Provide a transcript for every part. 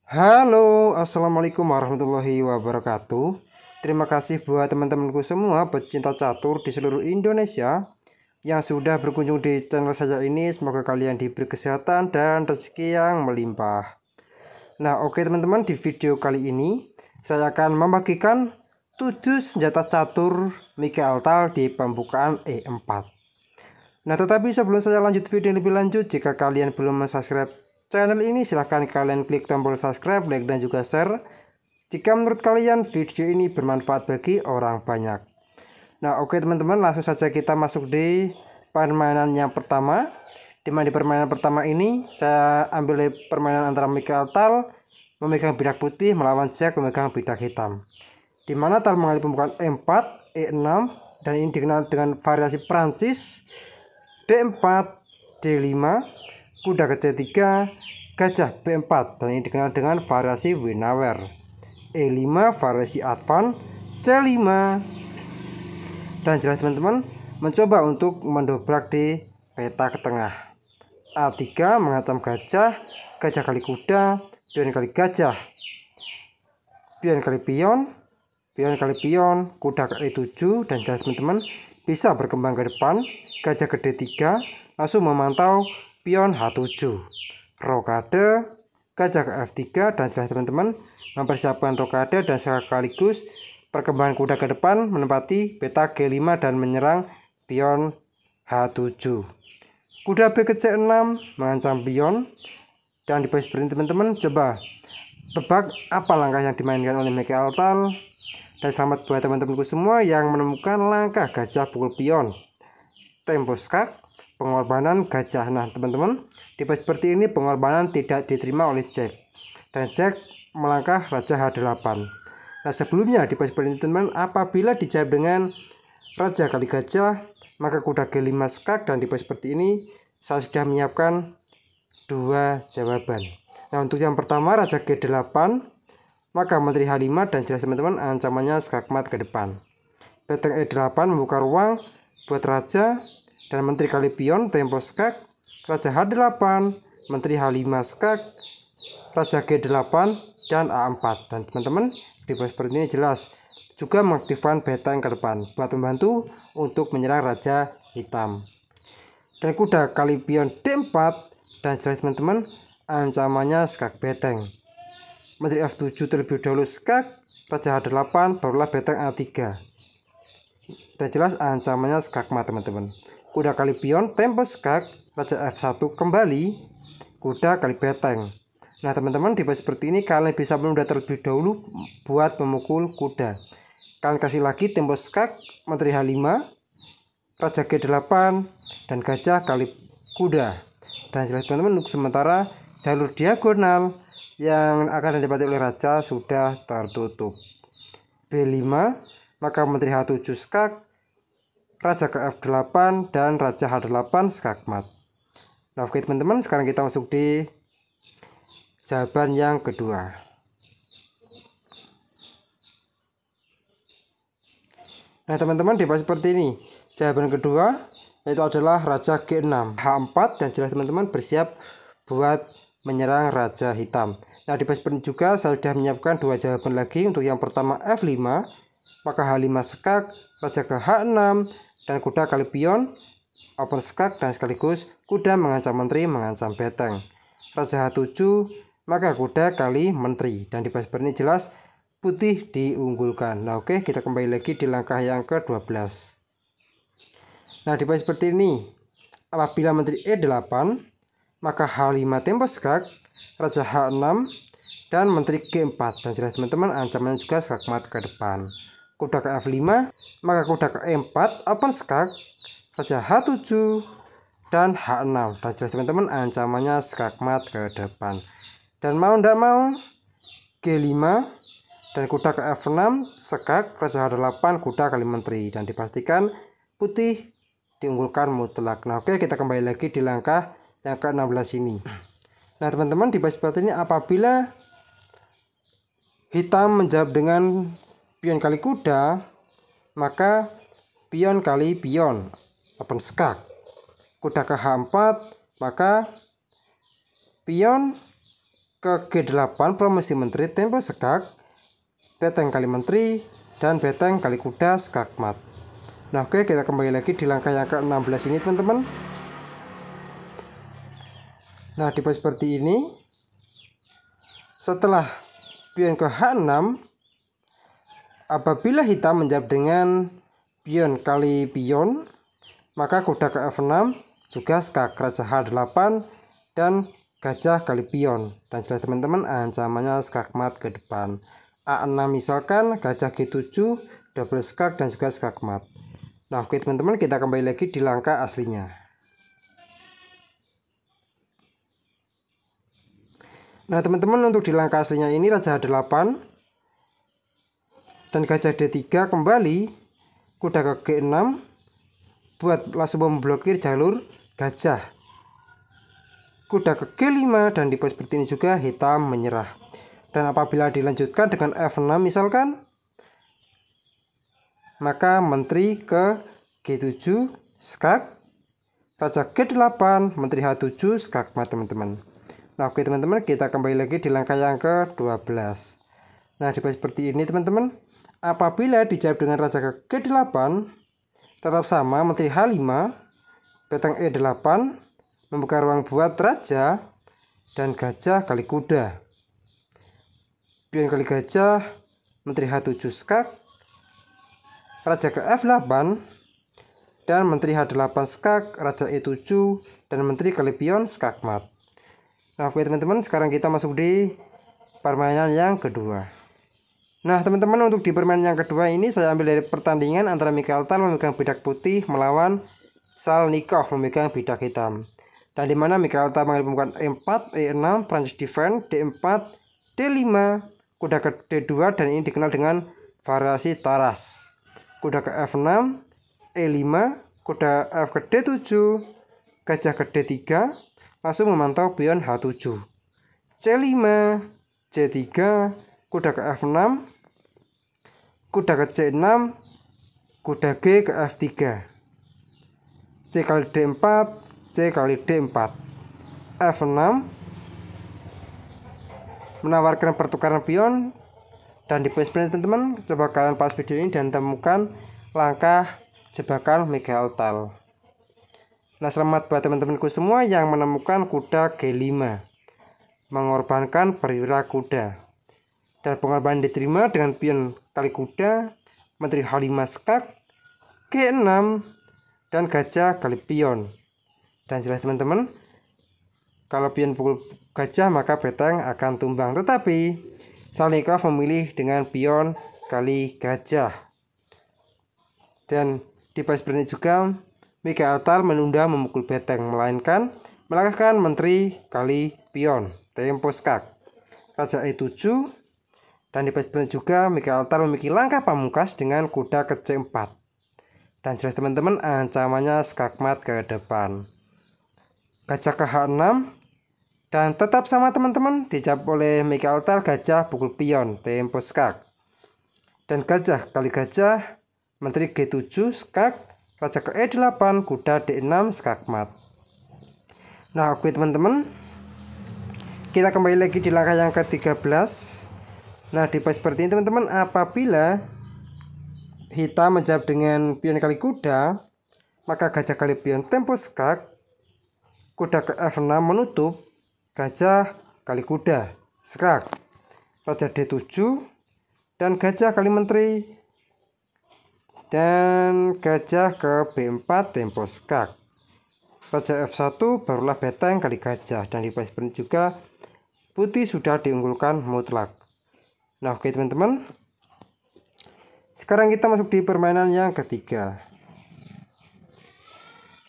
Halo, assalamualaikum warahmatullahi wabarakatuh. Terima kasih buat teman-temanku semua pecinta catur di seluruh Indonesia yang sudah berkunjung di channel saya ini. Semoga kalian diberi kesehatan dan rezeki yang melimpah. Nah, oke teman-teman, di video kali ini saya akan membagikan 7 senjata catur Mikael Tal di pembukaan E4. Nah, tetapi sebelum saya lanjut video lebih lanjut, jika kalian belum subscribe channel ini, silahkan kalian klik tombol subscribe, like, dan juga share jika menurut kalian video ini bermanfaat bagi orang banyak. Nah, oke teman-teman, langsung saja kita masuk di permainan yang pertama. Dimana di permainan pertama ini saya ambil permainan antara Mikael Tal memegang bidak putih melawan Jack memegang bidak hitam. Dimana Tal mengalami pembukaan E4, E6, dan ini dikenal dengan variasi Prancis. D4, D5, kuda ke C3, gajah B4, dan ini dikenal dengan variasi Winawer. E5, variasi Advan, C5, dan jelas teman-teman mencoba untuk mendobrak di peta ke tengah. A3 mengancam gajah, gajah kali kuda, pion kali gajah, pion kali pion, pion kali pion, kuda ke E7, dan jelas teman-teman bisa berkembang ke depan. Gajah ke D3, langsung memantau pion H7, rokade, gajah ke F3, dan jelas teman-teman mempersiapkan rokade dan sekaligus perkembangan kuda ke depan menempati peta G5 dan menyerang pion H7. Kuda B ke C6 mengancam pion, dan di posisi seperti teman-teman coba tebak apa langkah yang dimainkan oleh Mikael Tal. Dan selamat buat teman-temanku semua yang menemukan langkah gajah pukul pion, tempo skak, pengorbanan gajah. Nah teman-teman, di posisi seperti ini pengorbanan tidak diterima oleh Jack, dan Jack melangkah raja H8. Nah sebelumnya di posisi seperti ini teman-teman, apabila dijawab dengan raja kali gajah, maka kuda G5 skak, dan di posisi seperti ini saya sudah menyiapkan dua jawaban. Nah untuk yang pertama raja G8, maka menteri H5, dan jelas teman-teman ancamannya skakmat ke depan. Benteng E8 membuka ruang buat raja dan menteri kali pion, tempo skak, raja H8, menteri H5 skak, raja G8, dan A4. Dan teman-teman di posisi seperti ini jelas juga mengaktifkan benteng ke depan buat membantu untuk menyerang raja hitam. Dan kuda kali pion D4, dan jelas teman-teman ancamannya skak benteng. Menteri F7 terlebih dahulu skak, raja H8, barulah benteng A3. Dan jelas ancamannya skakmat teman-teman. Kuda kali pion, tempo skak, raja F1 kembali, kuda kali benteng. Nah teman-teman di posisi seperti ini kalian bisa menunda terlebih dahulu buat memukul kuda. Kalian kasih lagi tempo skak, menteri H5, raja G8, dan gajah kali kuda. Dan jelas teman-teman untuk sementara jalur diagonal yang akan didapati oleh raja sudah tertutup. B5, maka menteri H7 skak, raja ke F8, dan raja H8 skakmat. Nah oke teman-teman, sekarang kita masuk di jawaban yang kedua. Nah teman-teman di posisi seperti ini jawaban kedua yaitu adalah raja G6, H4, dan jelas teman-teman bersiap buat menyerang raja hitam. Nah di posisi seperti ini juga saya sudah menyiapkan dua jawaban lagi. Untuk yang pertama F5, maka H5 skak, raja ke H6, dan kuda kali pion, open skak, dan sekaligus kuda mengancam menteri, mengancam benteng. Raja H7, maka kuda kali menteri, dan di posisi seperti ini jelas putih diunggulkan. Nah oke, kita kembali lagi di langkah yang ke-12. Nah di posisi seperti ini apabila menteri E8, maka H5 tempo skak, raja H6, dan menteri G4, dan jelas teman-teman ancamannya juga skakmat ke depan. Kuda ke F5, maka kuda ke E4, open skak, raja H7, dan H6, dan jelas teman-teman ancamannya skakmat ke depan. Dan mau ndak mau G5, dan kuda ke F6 skak, raja H8, kuda kali menteri, dan dipastikan putih diunggulkan mutlak. Nah oke, kita kembali lagi di langkah yang ke-16 ini. Nah teman-teman di posisi seperti ini apabila hitam menjawab dengan pion kali kuda, maka pion kali pion, open skak. Kuda ke H4, maka pion ke G8 promosi menteri tempo skak, beteng kali menteri, dan beteng kali kuda skakmat. Nah oke, kita kembali lagi di langkah yang ke-16 ini teman-teman. Nah di pos seperti ini, setelah pion ke H6, apabila hitam menjawab dengan pion kali pion, maka kuda ke F6 juga skak, raja H8, dan gajah kali pion. Dan jelas teman-teman, ancamannya skakmat ke depan. A6 misalkan, gajah G7, double skak, dan juga skakmat. Nah oke teman-teman, kita kembali lagi di langkah aslinya. Nah teman-teman, untuk di langkah aslinya ini raja H8 dan gajah D3 kembali, kuda ke G6 buat langsung memblokir jalur gajah. Kuda ke G5, dan di pos seperti ini juga hitam menyerah. Dan apabila dilanjutkan dengan F6 misalkan, maka menteri ke G7 skak, raja G8, menteri H7 skakmat teman-teman. Nah oke teman-teman, kita kembali lagi di langkah yang ke-12. Nah di pos seperti ini teman-teman, apabila dijawab dengan raja ke G8, tetap sama menteri H5, beteng E8, membuka ruang buat raja dan gajah kali kuda. Pion kali gajah, menteri H7 skak, raja ke F8, dan menteri H8 skak, raja E7, dan menteri kali pion skakmat. Nah oke teman-teman, sekarang kita masuk di permainan yang kedua. Nah teman-teman, untuk di permainan yang kedua ini saya ambil dari pertandingan antara Mikhail Tal memegang bidak putih melawan Salnikov memegang bidak hitam. Dan dimana Mikhail Tal mengambil pembukaan E4, E6, Prancis defend, D4, D5, kuda ke D2, dan ini dikenal dengan variasi Taras. Kuda ke F6, E5, kuda F ke D7, gajah ke D3, langsung memantau pion H7. C5, C3, kuda ke F6, kuda ke C6, kuda G ke F3, C kali D4, C kali D4, F6, menawarkan pertukaran pion. Dan di pos seperti teman-teman, coba kalian pas video ini dan temukan langkah jebakan Mikhail Tal. Nah selamat buat teman-temanku semua yang menemukan kuda G5, mengorbankan perwira kuda. Dan pengorbanan diterima dengan pion kali kuda, menteri H5 skak, G6, dan gajah kali pion. Dan jelas teman-teman, kalau pion pukul gajah maka beteng akan tumbang. Tetapi Salnikov memilih dengan pion kali gajah. Dan di pos berikutnya juga Mikhail Tal menunda memukul beteng, melainkan melangkahkan menteri kali pion, tempo skak, raja E7. Dan di pos berikutnya juga Mikhail Tal memiliki langkah pamungkas dengan kuda ke C4. Dan jelas teman-teman, ancamannya skakmat ke depan. Gajah ke H6, dan tetap sama teman-teman, dijawab oleh Mikhail Tal, gajah pukul pion, tempo skak, dan gajah kali gajah, menteri G7 skak, raja ke E8, kuda D6 skakmat. Nah oke teman-teman, kita kembali lagi di langkah yang ke-13. Nah di pos seperti ini teman-teman, apabila hitam menjawab dengan pion kali kuda, maka gajah kali pion tempo skak, kuda ke F6 menutup, gajah kali kuda skak, raja D7, dan gajah kali menteri, dan gajah ke B4 tempo skak, raja F1, barulah beteng kali gajah. Dan di pos seperti juga putih sudah diunggulkan mutlak. Nah oke teman-teman, sekarang kita masuk di permainan yang ketiga.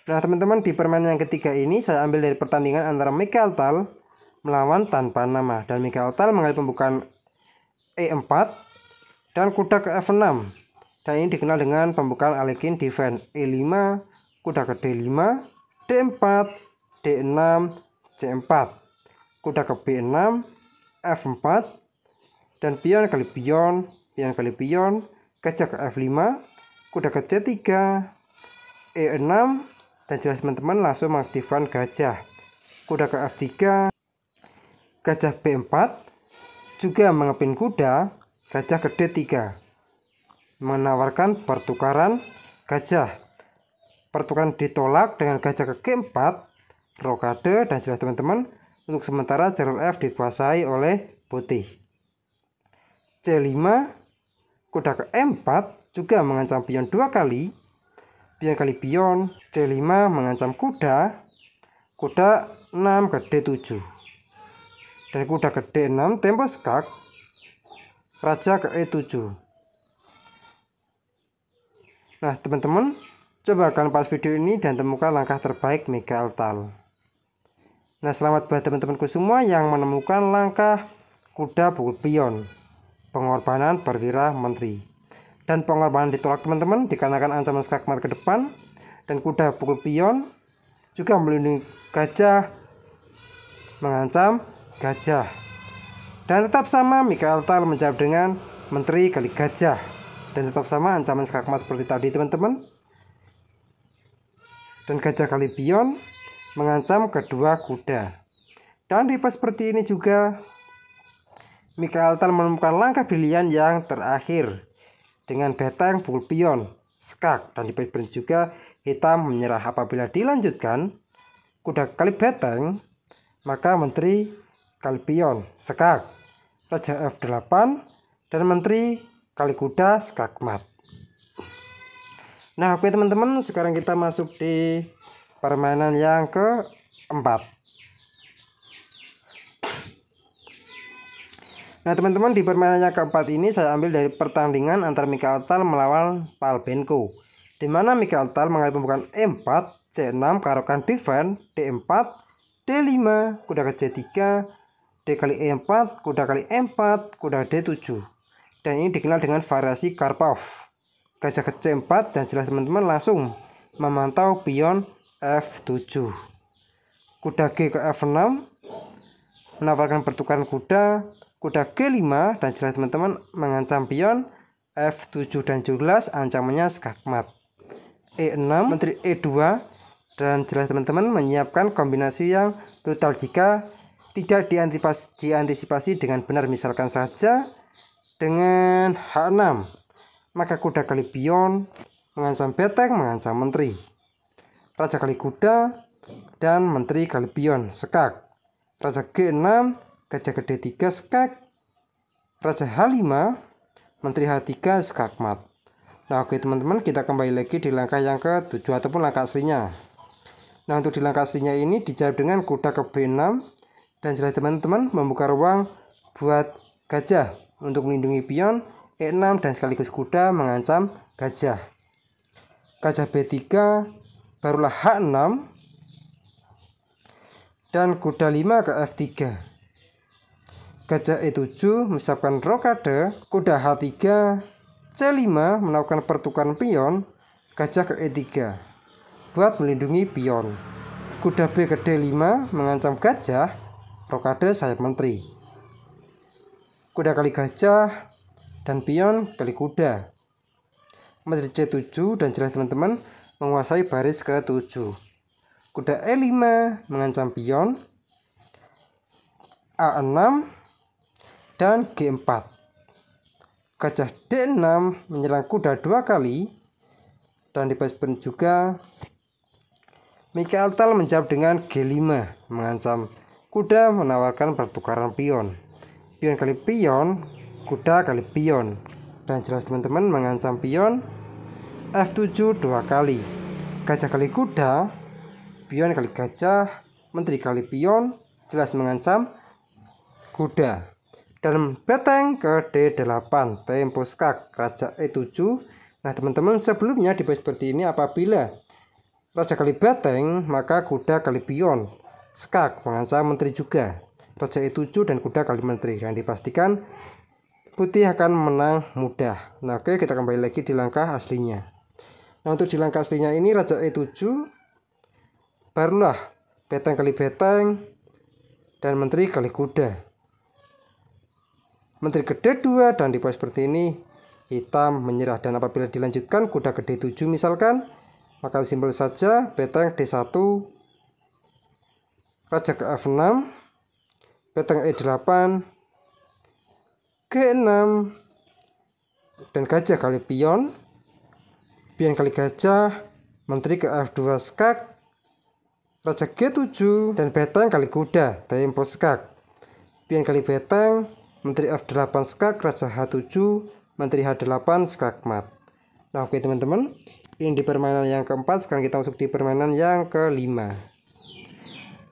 Nah teman-teman, di permainan yang ketiga ini saya ambil dari pertandingan antara Mikhail Tal melawan tanpa nama. Dan Mikhail Tal mengambil pembukaan E4 dan kuda ke F6. Dan ini dikenal dengan pembukaan Alekhine defend, E5, kuda ke D5, D4, D6, C4, kuda ke B6, F4, dan pion kali pion, pion kali pion, gajah ke F5, kuda ke C3, E6, dan jelas teman-teman langsung mengaktifkan gajah, kuda ke F3, gajah B4 juga mengepin kuda gajah ke D3, menawarkan pertukaran gajah. Pertukaran ditolak dengan gajah ke G4, rokade, dan jelas teman-teman untuk sementara jalur F dikuasai oleh putih. C5, kuda ke E4 juga mengancam pion 2 kali. Pion kali pion, C5 mengancam kuda 6 ke D7. Dan kuda ke D6 tempo skak, raja ke E7. Nah teman-teman, coba kalian pas video ini dan temukan langkah terbaik Mikhail Tal. Nah selamat buat teman-temanku semua yang menemukan langkah kuda pukul pion, pengorbanan perwira menteri. Dan pengorbanan ditolak teman-teman dikarenakan ancaman skakmat ke depan. Dan kuda pukul pion juga melindungi gajah, mengancam gajah. Dan tetap sama Mikhail Tal menjawab dengan menteri kali gajah. Dan tetap sama ancaman skakmat seperti tadi teman-teman. Dan gajah kali pion mengancam kedua kuda. Dan di pas seperti ini juga Mikhail Tal menemukan langkah brilian yang terakhir dengan beteng pukul pion skak. Dan di pas seperti juga hitam menyerah. Apabila dilanjutkan kuda kali beteng, maka menteri kali pion skak, raja F8, dan menteri kali kuda skakmat. Nah oke teman-teman, sekarang kita masuk di permainan yang keempat. Nah teman-teman, di permainan yang keempat ini saya ambil dari pertandingan antara Mikhail Tal melawan Palbenko, di mana Mikhail Tal mengambil pembukaan E4, C6, karokan defense, D4, D5, kuda ke C3, D kali E4, kuda kali E4, kuda D7. Dan ini dikenal dengan variasi Karpov. Gajah ke C4, dan jelas teman-teman langsung memantau pion F7. Kuda G ke F6 menawarkan pertukaran kuda. Kuda G5, dan jelas teman-teman mengancam pion F7, dan jelas ancamannya skakmat. E6, menteri E2, dan jelas teman-teman menyiapkan kombinasi yang brutal jika tidak diantisipasi dengan benar. Misalkan saja dengan H6, maka kuda kali pion mengancam beteng, mengancam menteri. Raja kali kuda dan menteri kali pion skak. Raja G6, gajah ke D3 skak. Raja H5, menteri H3 skakmat. Nah oke teman-teman, kita kembali lagi di langkah yang ke-7 ataupun langkah aslinya. Nah untuk di langkah aslinya ini dijawab dengan kuda ke B6, dan jelas teman-teman membuka ruang buat gajah untuk melindungi pion E6, dan sekaligus kuda mengancam gajah. Gajah B3, barulah H6, dan kuda 5 ke F3. Gajah E7 menyiapkan rokade, kuda H3, C5 melakukan pertukaran pion, gajah ke E3 buat melindungi pion. Kuda B ke D5 mengancam gajah, rokade sayap menteri. Kuda kali gajah dan pion kali kuda. Menteri C7, dan jelas teman-teman menguasai baris ke-7. Kuda E5 mengancam pion, A6, dan G4. Gajah D6 menyerang kuda 2 kali. Dan dibaskan juga Mikhail Tal menjawab dengan G5 mengancam kuda, menawarkan pertukaran pion. Pion kali pion, kuda kali pion. Dan jelas teman-teman mengancam pion F7 2 kali. Gajah kali kuda, pion kali gajah, menteri kali pion, jelas mengancam kuda. Dan beteng ke D8, tempo skak, raja E7. Nah teman-teman, sebelumnya di seperti ini apabila raja kali beteng, maka kuda kali pion skak mengancam menteri juga. Raja E7 dan kuda kali menteri, dan dipastikan putih akan menang mudah. Nah oke, kita kembali lagi di langkah aslinya. Nah untuk di langkah aslinya ini raja E7, barulah beteng kali beteng dan menteri kali kuda. Menteri ke D2, dan di pos seperti ini hitam menyerah. Dan apabila dilanjutkan kuda ke D7 misalkan, maka simpel saja beteng D1, raja ke F6, beteng E8, G6, dan gajah kali pion kali gajah, menteri ke F2 skak, raja G7, dan beteng kali kuda, tempo skak, pion kali beteng, menteri F8 skak, raja H7, menteri H8 skak mat. Nah oke teman-teman, ini di permainan yang keempat. Sekarang kita masuk di permainan yang kelima.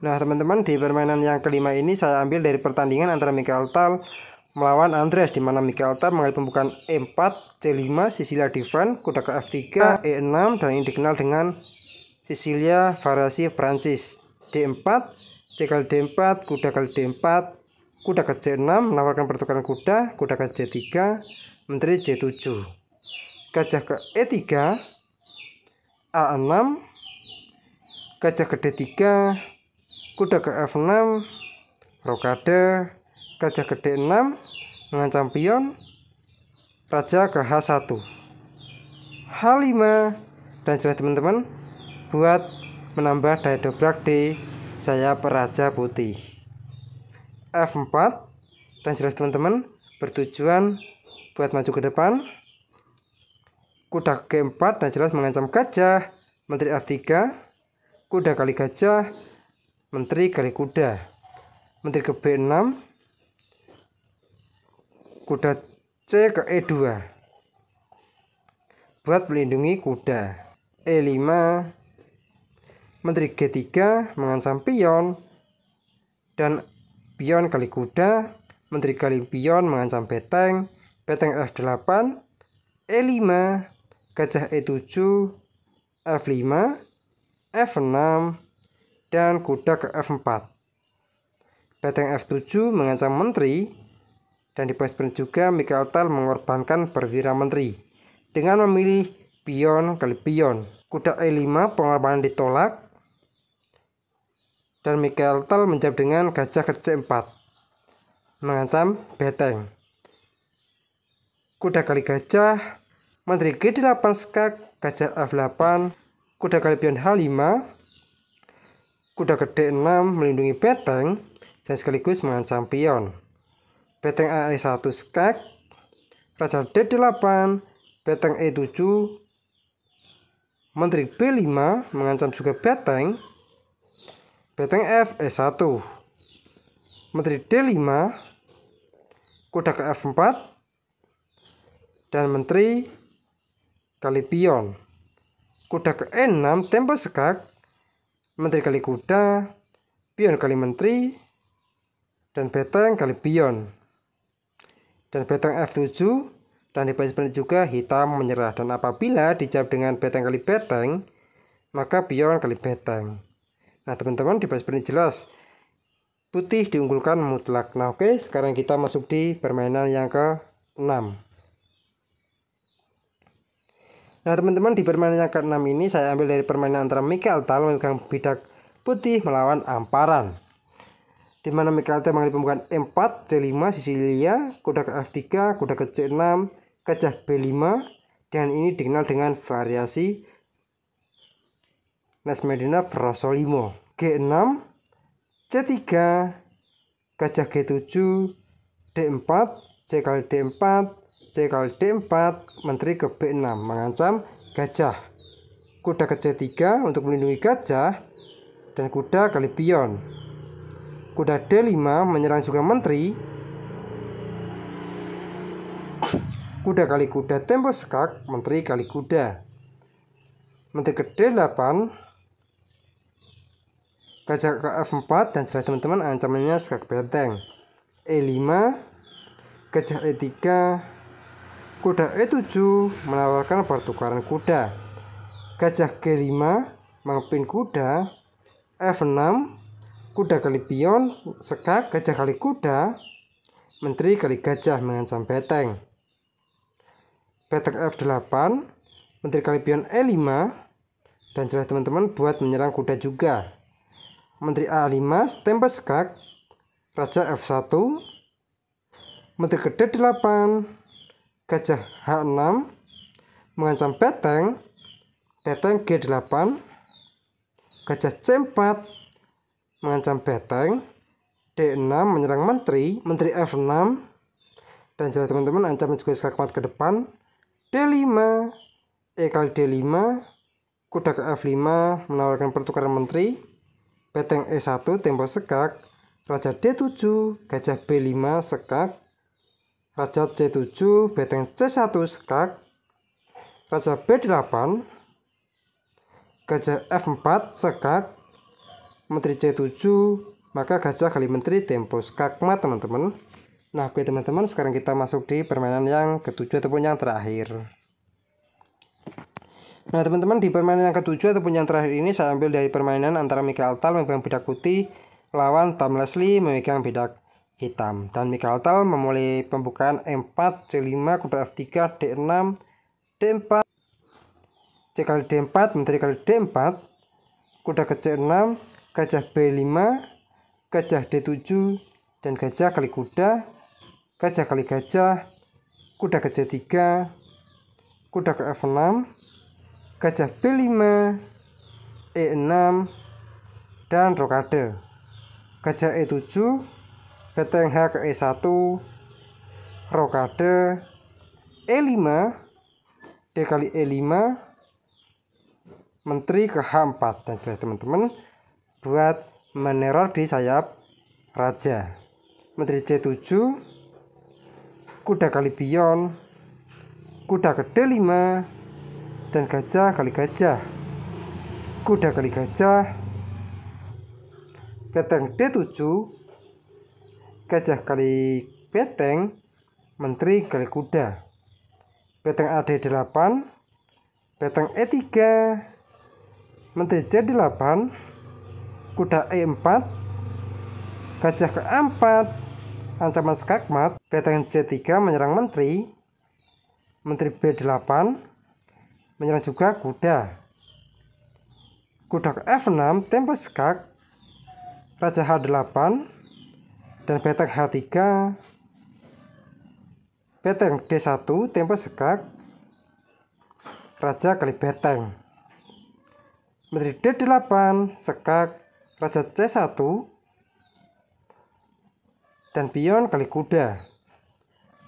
Nah teman-teman, di permainan yang kelima ini saya ambil dari pertandingan antara Mikael Tal melawan Andreas, di mana Mikael Tal mengambil pembukaan E4, C5, Sicilia defend, kuda ke F3, E6, dan ini dikenal dengan Sicilia variasi Prancis. D4, C kali D4, kuda kali D4, kuda ke C6, menawarkan pertukaran kuda, kuda ke C3, menteri C7, gajah ke E3, A6, gajah ke D3, kuda ke F6, rokade, gajah ke D6, mengancam pion, raja ke H1, H5, dan jelas teman-teman buat menambah daya dobrak di sayap raja putih. F4, dan jelas teman-teman bertujuan buat maju ke depan, kuda ke G4, dan jelas mengancam gajah, menteri F3, kuda kali gajah, menteri kali kuda, menteri ke B6, kuda C ke E2 buat melindungi kuda, E5, menteri G3 mengancam pion, dan pion kali kuda, menteri kali pion mengancam beteng, beteng F8, E5, gajah E7, F5, F6, dan kuda ke F4. Beteng F7 mengancam menteri, dan di pos juga Mikael Tal mengorbankan perwira menteri dengan memilih pion kali pion. Kuda E5 pengorbanan ditolak, dan Mikael Tal menjawab dengan gajah ke C4 mengancam beteng. Kuda kali gajah, menteri G8 skak, gajah F8, kuda kali pion H5, kuda ke D6 melindungi beteng dan sekaligus mengancam pion. Beteng AE1 skak, raja D8, beteng E7, menteri B5 mengancam juga beteng, beteng F1, menteri D5, kuda ke F4, dan menteri kali pion, kuda ke E6 tempo skak, menteri kali kuda, pion kali menteri, dan beteng kali pion, dan beteng F7, dan di baris juga hitam menyerah. Dan apabila dijawab dengan beteng kali beteng, maka pion kali beteng. Nah teman-teman, di baris jelas putih diunggulkan mutlak. Nah oke, sekarang kita masuk di permainan yang ke-6. Nah teman-teman, di permainan yang ke-6 ini saya ambil dari permainan antara Mikael Tal memegang bidak putih melawan Amparan, di mana Mikael Tal mengambil pembukaan E4, C5, Sicilia, kuda ke F3, kuda ke C6, gajah B5, dan ini dikenal dengan variasi Nesmedina Frosolimo. G6, C3, gajah G7, D4, C kali D4, C kali D4, menteri ke B6 mengancam gajah, kuda ke C3 untuk melindungi gajah, dan kuda kali pion, kuda D5 menyerang juga menteri, kuda kali kuda tempo skak, menteri kali kuda, menteri ke D8, gajah ke F4, dan jelas teman-teman ancamannya skak beteng, E5, gajah E3, kuda E7 menawarkan pertukaran kuda, gajah G5 mengepin kuda, F6, kuda kali pion skak, gajah kali kuda, menteri kali gajah mengancam beteng, beteng F8, menteri kali pion E5, dan jelas teman-teman buat menyerang kuda juga, menteri A5 tempo skak, raja F1, menteri ke D8, gajah H6 mengancam beteng, beteng G8, gajah C4 mengancam beteng, D6 menyerang menteri F6, dan jelas teman-teman ancaman juga skakmat ke depan. D5, E kali D5, kuda ke F5 menawarkan pertukaran menteri. Beteng E1 tempo sekak, raja D7, gajah B5 sekak, raja C7, beteng C1 sekak, raja B8, gajah F4 sekak, menteri C7, maka gajah kali menteri tempo skakmat teman-teman. Nah oke teman-teman, sekarang kita masuk di permainan yang ketujuh ataupun yang terakhir. Nah teman-teman, di permainan yang ketujuh ataupun yang terakhir ini saya ambil dari permainan antara Mikhail Tal memegang bidak putih lawan Tom Leslie memegang bidak hitam. Dan Mikhail Tal memulai pembukaan E4, C5, kuda F3, D6, D4, C kali D4, menteri kali D4, kuda ke C6, gajah B5, gajah D7, dan gajah kali kuda, gajah kali gajah, kuda ke C3, kuda ke F6, gajah B5, E6, dan rokade. Gajah E7, beteng H ke E1, rokade, E5, D kali E5, menteri ke H4. Dan jelas teman-teman, buat meneror di sayap raja. Menteri C7, kuda kali pion, kuda ke D5, dan gajah kali gajah, kuda kali gajah, beteng D7, gajah kali beteng, menteri kali kuda, beteng AD8, beteng E3, menteri C8, kuda E4, gajah ke A4, ancaman skakmat, beteng C3 menyerang menteri B8, menyerang juga kuda, kuda ke F6 tempo skak, raja H8, dan beteng H3, beteng D1 tempo skak, raja kali beteng, menteri D8 skak, raja C1, dan pion kali kuda,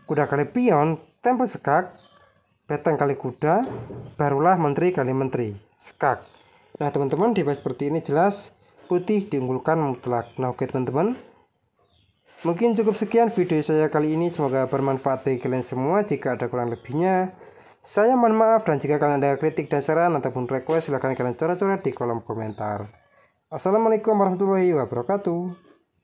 kuda kali pion tempo skak, beteng kali kuda, barulah menteri kali menteri skak. Nah teman-teman, di seperti ini jelas putih diunggulkan mutlak. Nah oke teman-teman, mungkin cukup sekian video saya kali ini, semoga bermanfaat bagi kalian semua. Jika ada kurang lebihnya saya mohon maaf, dan jika kalian ada kritik dan saran ataupun request silahkan kalian coret-coret di kolom komentar. Assalamualaikum warahmatullahi wabarakatuh.